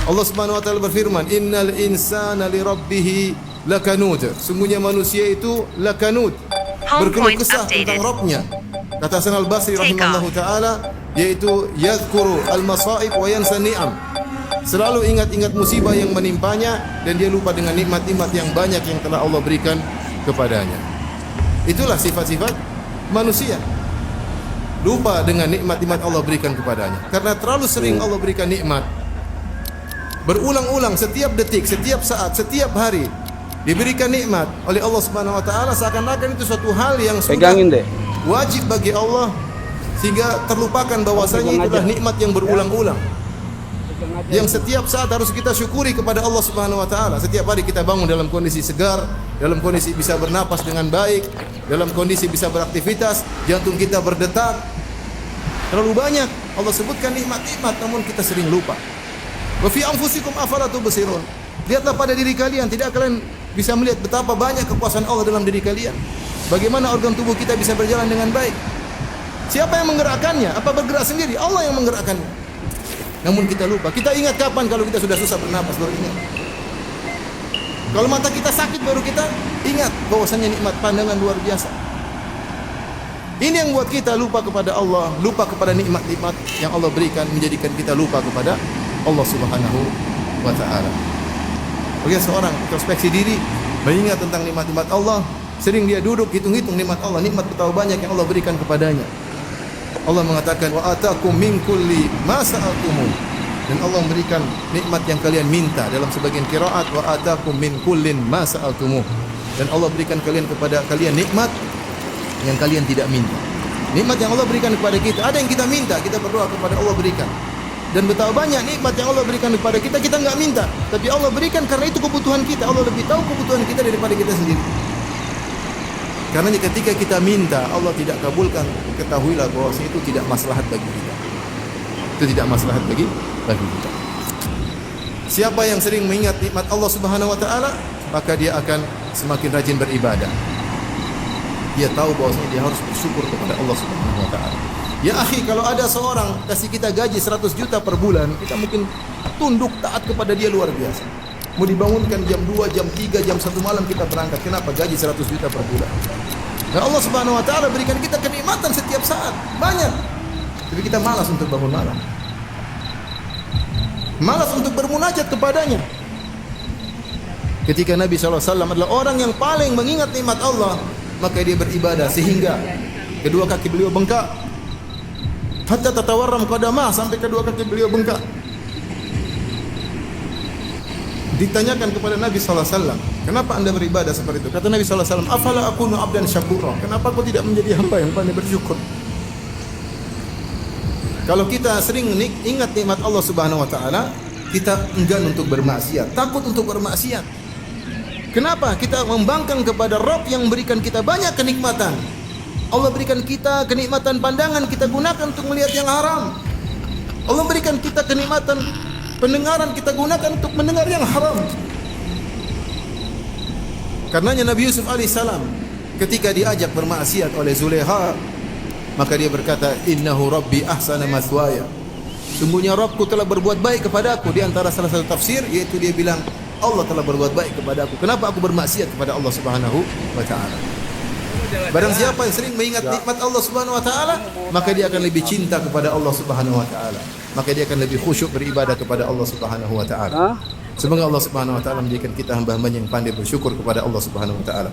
Allah Subhanahu wa taala berfirman, "Innal insana li rabbih lakanud." Sungguhnya manusia itu lakanud, berkeluh kesah tentang Rabbnya. Kata Hasan al-Basri rahimahullahu taala, yaitu yadhkuru al-masa'ib wa yansa ni'am. Selalu ingat-ingat musibah yang menimpanya dan dia lupa dengan nikmat-nikmat yang banyak yang telah Allah berikan kepadanya. Itulah sifat-sifat manusia. Lupa dengan nikmat-nikmat Allah berikan kepadanya. Karena terlalu sering Allah berikan nikmat. Berulang-ulang setiap detik, setiap saat, setiap hari diberikan nikmat oleh Allah Subhanahu wa taala, seakan-akan itu suatu hal yang sudah wajib bagi Allah, sehingga terlupakan bahwasanya itulah nikmat yang berulang-ulang. Yang setiap saat harus kita syukuri kepada Allah Subhanahu wa taala. Setiap hari kita bangun dalam kondisi segar, dalam kondisi bisa bernapas dengan baik, dalam kondisi bisa beraktivitas, jantung kita berdetak. Terlalu banyak Allah sebutkan nikmat-nikmat, namun kita sering lupa. Wa fi anfusikum afala tubsirun. Lihatlah pada diri kalian, tidak kalian bisa melihat betapa banyak kekuasaan Allah dalam diri kalian. Bagaimana organ tubuh kita bisa berjalan dengan baik? Siapa yang menggerakkannya? Apa bergerak sendiri? Allah yang menggerakkannya. Namun kita lupa. Kita ingat kapan kalau kita sudah susah bernapas, baru ingat. Kalau mata kita sakit baru kita ingat bahwasanya nikmat pandangan luar biasa. Ini yang buat kita lupa kepada Allah, lupa kepada nikmat-nikmat yang Allah berikan, menjadikan kita lupa kepada Allah Subhanahu wa taala. Bagi seorang introspeksi diri, mengingat tentang nikmat-nikmat Allah, sering dia duduk hitung-hitung nikmat Allah, nikmat betapa banyak yang Allah berikan kepadanya. Allah mengatakan, wa atakum min kulli ma sa'altum. Dan Allah memberikan nikmat yang kalian minta. Dalam sebagian qiraat, wa atakum min kullin ma sa'altum. Dan Allah berikan kepada kalian nikmat yang kalian tidak minta. Nikmat yang Allah berikan kepada kita, ada yang kita minta, kita berdoa kepada Allah berikan. Dan betapa banyak nikmat yang Allah berikan kepada kita, kita enggak minta, tapi Allah berikan karena itu kebutuhan kita. Allah lebih tahu kebutuhan kita daripada kita sendiri. Karena ketika kita minta, Allah tidak kabulkan, ketahuilah bahwa itu tidak maslahat bagi kita. Itu tidak maslahat bagi kita. Siapa yang sering mengingat nikmat Allah Subhanahu wa taala, maka dia akan semakin rajin beribadah. Dia tahu bahwasanya dia harus bersyukur kepada Allah Subhanahu wa taala. Ya akhi, kalau ada seorang kasih kita gaji 100 juta per bulan, kita mungkin tunduk taat kepada dia luar biasa. Mau dibangunkan jam 2, jam 3, jam 1 malam kita berangkat. Kenapa? Gaji 100 juta per bulan. Dan Allah Subhanahu wa taala berikan kita kenikmatan setiap saat, banyak. Tapi kita malas untuk bangun malam. Malas untuk bermunajat kepadanya. Ketika Nabi SAW adalah orang yang paling mengingat nikmat Allah, maka dia beribadah sehingga kedua kaki beliau bengkak. Hatta tatawarram qadamah, sampai kedua kaki beliau bengkak. Ditanyakan kepada Nabi SAW, kenapa anda beribadah seperti itu? Kata Nabi SAW, afala akunu abdan syakura. Kenapa aku tidak menjadi hamba yang pandai bersyukur? Kalau kita sering ingat nikmat Allah Subhanahu wa taala, kita enggan untuk bermaksiat, takut untuk bermaksiat. Kenapa? Kita membangkang kepada Rabb yang memberikan kita banyak kenikmatan. Allah berikan kita kenikmatan pandangan, kita gunakan untuk melihat yang haram. Allah berikan kita kenikmatan pendengaran, kita gunakan untuk mendengar yang haram. Karenanya Nabi Yusuf alaihissalam ketika diajak bermaksiat oleh Zulekha, maka dia berkata, innahu rabbi ahsana mathwaya. Sungguhnya Rabbku telah berbuat baik kepadaku. Di antara salah satu tafsir yaitu dia bilang, Allah telah berbuat baik kepadaku. Kenapa aku bermaksiat kepada Allah Subhanahu wa taala? Barang siapa yang sering mengingat nikmat Allah Subhanahu wa taala, maka dia akan lebih cinta kepada Allah Subhanahu wa taala. Maka dia akan lebih khusyuk beribadah kepada Allah Subhanahu wa taala. Semoga Allah Subhanahu wa taala menjadikan kita hamba-hamba yang pandai bersyukur kepada Allah Subhanahu wa taala.